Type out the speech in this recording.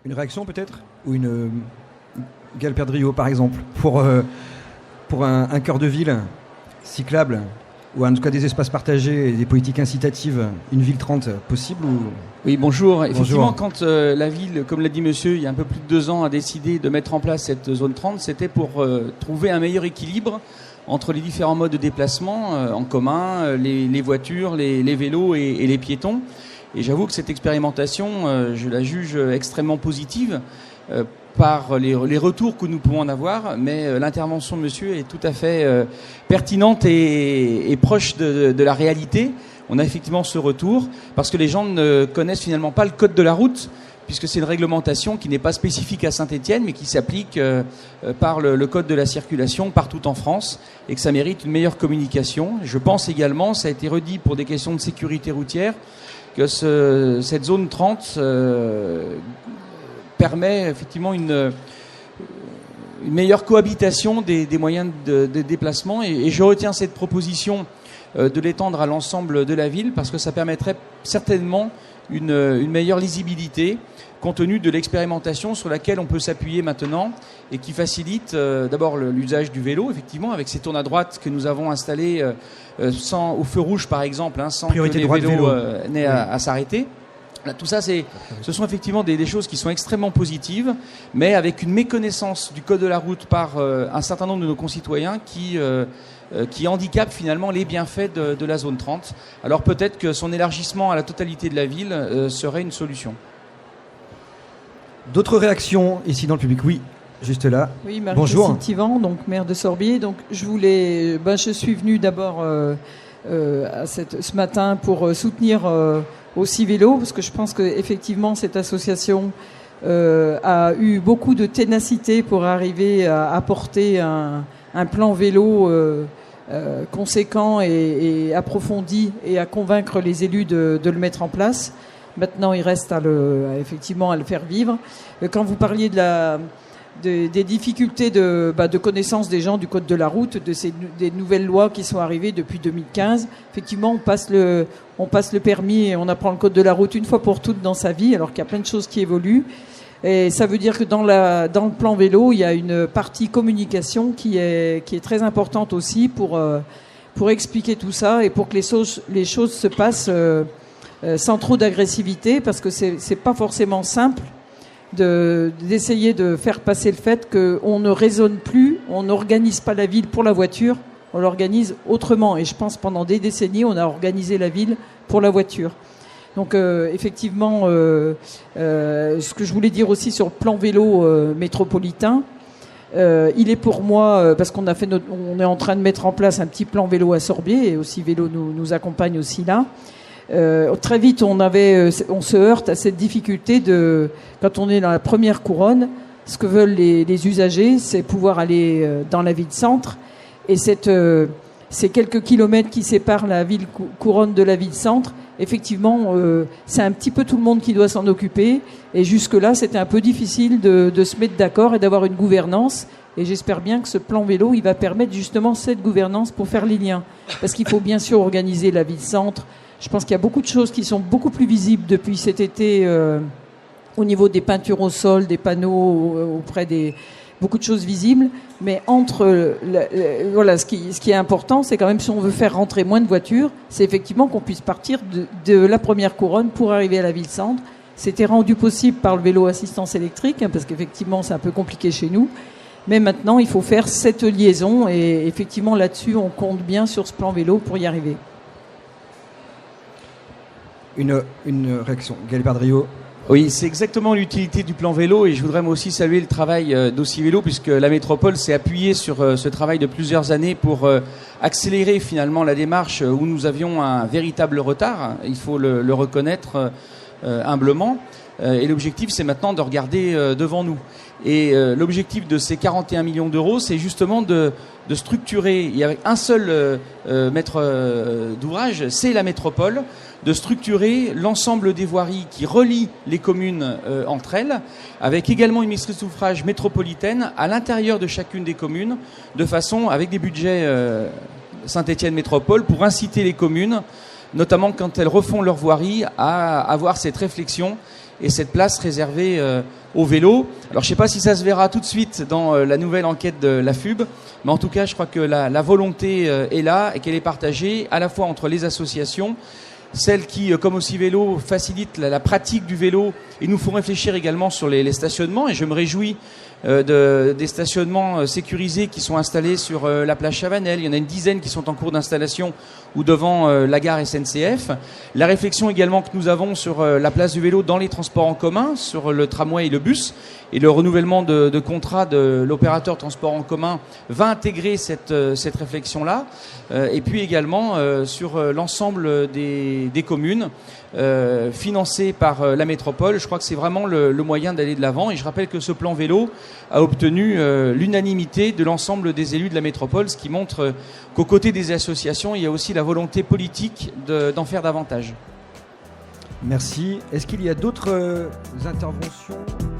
Une réaction peut-être? Ou une Gaël Perdriau par exemple, pour un cœur de ville cyclable, ou en tout cas des espaces partagés et des politiques incitatives, une ville 30 possible ou... Oui, bonjour. Effectivement, Bonjour. quand la ville, comme l'a dit monsieur, il y a un peu plus de 2 ans, a décidé de mettre en place cette zone 30, c'était pour trouver un meilleur équilibre entre les différents modes de déplacement en commun, les voitures, les vélos et les piétons. Et j'avoue que cette expérimentation, je la juge extrêmement positive par les retours que nous pouvons en avoir, mais l'intervention de monsieur est tout à fait pertinente et proche de la réalité. On a effectivement ce retour, parce que les gens ne connaissent finalement pas le code de la route, puisque c'est une réglementation qui n'est pas spécifique à Saint-Étienne, mais qui s'applique par le code de la circulation partout en France, et que ça mérite une meilleure communication. Je pense également, ça a été redit pour des questions de sécurité routière, que cette zone 30 permet effectivement une meilleure cohabitation des moyens de déplacement, et je retiens cette proposition de l'étendre à l'ensemble de la ville, parce que ça permettrait certainement une meilleure lisibilité, compte tenu de l'expérimentation sur laquelle on peut s'appuyer maintenant et qui facilite d'abord l'usage du vélo, effectivement, avec ces tournes à droite que nous avons installées au feu rouge, par exemple, sans Priorité que les vélos vélo. n'aient à s'arrêter. Là, tout ça, ce sont effectivement des choses qui sont extrêmement positives, mais avec une méconnaissance du code de la route par un certain nombre de nos concitoyens qui handicape finalement les bienfaits de la zone 30. Alors peut-être que son élargissement à la totalité de la ville serait une solution. D'autres réactions ici dans le public? Oui, juste là. Oui, Bonjour. Tivan, donc maire de Sorbier. Donc je suis venue d'abord ce matin pour soutenir aussi vélo, parce que je pense que effectivement cette association a eu beaucoup de ténacité pour arriver à apporter un plan vélo conséquent et approfondi, et à convaincre les élus de le mettre en place. Maintenant, il reste à le faire vivre. Quand vous parliez des difficultés de connaissance des gens du code de la route, des nouvelles lois qui sont arrivées depuis 2015, effectivement, on passe le permis et on apprend le code de la route une fois pour toutes dans sa vie, alors qu'il y a plein de choses qui évoluent. Et ça veut dire que dans le plan vélo, il y a une partie communication qui est très importante aussi pour expliquer tout ça et pour que les choses se passent sans trop d'agressivité, parce que c'est pas forcément simple d'essayer de faire passer le fait qu'on ne raisonne plus, on n'organise pas la ville pour la voiture, on l'organise autrement. Et je pense pendant des décennies, on a organisé la ville pour la voiture. Donc effectivement, ce que je voulais dire aussi sur le plan vélo métropolitain, il est pour moi, parce on est en train de mettre en place un petit plan vélo à Sorbier, et aussi Vélo nous accompagne aussi là. Très vite, on se heurte à cette difficulté quand on est dans la première couronne, ce que veulent les usagers, c'est pouvoir aller dans la ville-centre, et ces quelques kilomètres qui séparent la ville couronne de la ville-centre, effectivement, c'est un petit peu tout le monde qui doit s'en occuper, et jusque-là, c'était un peu difficile de se mettre d'accord et d'avoir une gouvernance, et j'espère bien que ce plan vélo, il va permettre justement cette gouvernance pour faire les liens, parce qu'il faut bien sûr organiser la ville-centre. Je pense qu'il y a beaucoup de choses qui sont beaucoup plus visibles depuis cet été au niveau des peintures au sol, des panneaux, beaucoup de choses visibles. Mais ce qui est important, c'est quand même, si on veut faire rentrer moins de voitures, c'est effectivement qu'on puisse partir de la première couronne pour arriver à la ville-centre. C'était rendu possible par le vélo assistance électrique, parce qu'effectivement, c'est un peu compliqué chez nous. Mais maintenant, il faut faire cette liaison, et effectivement, là-dessus, on compte bien sur ce plan vélo pour y arriver. Une réaction. Gaël Perdriau. Oui, c'est exactement l'utilité du plan vélo, et je voudrais moi aussi saluer le travail d'Aussi Vélo, puisque la métropole s'est appuyée sur ce travail de plusieurs années pour accélérer finalement la démarche où nous avions un véritable retard, il faut le reconnaître humblement, et l'objectif c'est maintenant de regarder devant nous. Et l'objectif de ces 41 millions d'euros, c'est justement de structurer, il y a un seul maître d'ouvrage, c'est la métropole, de structurer l'ensemble des voiries qui relient les communes entre elles, avec également une maîtrise d'ouvrage métropolitaine à l'intérieur de chacune des communes, de façon, avec des budgets Saint-Étienne Métropole, pour inciter les communes, notamment quand elles refont leur voirie, à avoir cette réflexion et cette place réservée au vélo. Alors je ne sais pas si ça se verra tout de suite dans la nouvelle enquête de la FUB, mais en tout cas je crois que la volonté est là et qu'elle est partagée à la fois entre les associations, celles qui, comme aussi vélo, facilitent la pratique du vélo et nous font réfléchir également sur les stationnements. Et je me réjouis des stationnements sécurisés qui sont installés sur la plage Chavanel. Il y en a une dizaine qui sont en cours d'installation ou devant la gare SNCF. La réflexion également que nous avons sur la place du vélo dans les transports en commun, sur le tramway et le bus, et le renouvellement de contrat de l'opérateur transport en commun va intégrer cette réflexion-là. Et puis également sur l'ensemble des communes financées par la métropole. Je crois que c'est vraiment le moyen d'aller de l'avant. Et je rappelle que ce plan vélo a obtenu l'unanimité de l'ensemble des élus de la métropole, ce qui montre qu'aux côtés des associations, il y a aussi la volonté politique d'en faire davantage. Merci. Est-ce qu'il y a d'autres interventions ?